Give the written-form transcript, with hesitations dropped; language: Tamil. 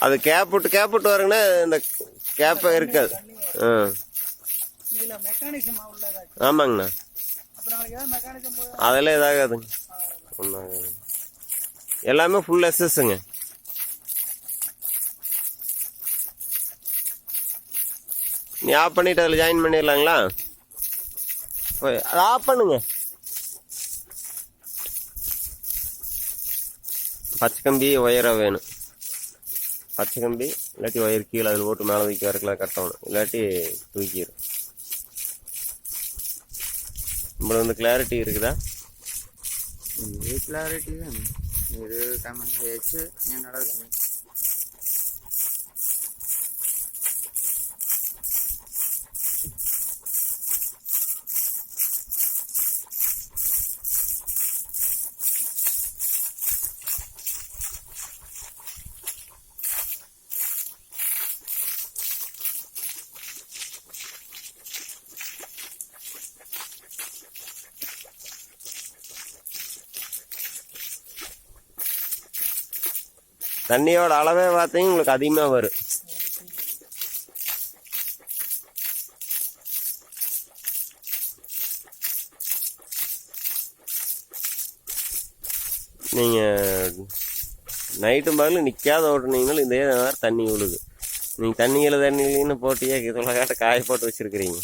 அது கேப் விட்டு வருங்கன்னா இந்த கேப்ப இருக்காது. ஆமாங்கண்ணா, அதெல்லாம் இதாகாதுங்க, ஒன்றாகாது. எல்லாமே ஃபுல் எஸ்எஸ்ங்க. நீ ஆஃப் பண்ணிட்டு அதில் ஜாயின் பண்ணிடலாங்களா? அதை ஆஃப் பண்ணுங்க. பச்சை கம்பி ஒயராக வேணும். பச்சை கம்பி இல்லாட்டி ஒயர் கீழே அதில் போட்டு மேலே தூக்கி வரக்கலாம், கட்டணும். இல்லாட்டி தூக்கிடும். நம்மள வந்து கிளாரிட்டி இருக்குதா? இது கிளாரிட்டி தான். இது கமெண்ட் வச்சு என்னோட கமெண்ட் தண்ணியோட அளவே பார்த்தீங்க உங்களுக்கு அதிகமாக வரும். நீங்கள் நைட்டும் பகலும் நிற்காத ஓட்டுனீங்கனாலும் இதே நேரம் தண்ணி விழுது. நீங்கள் தண்ணியில் போட்டியே இதெல்லாம் காட்ட காய போட்டு வச்சுருக்கிறீங்க.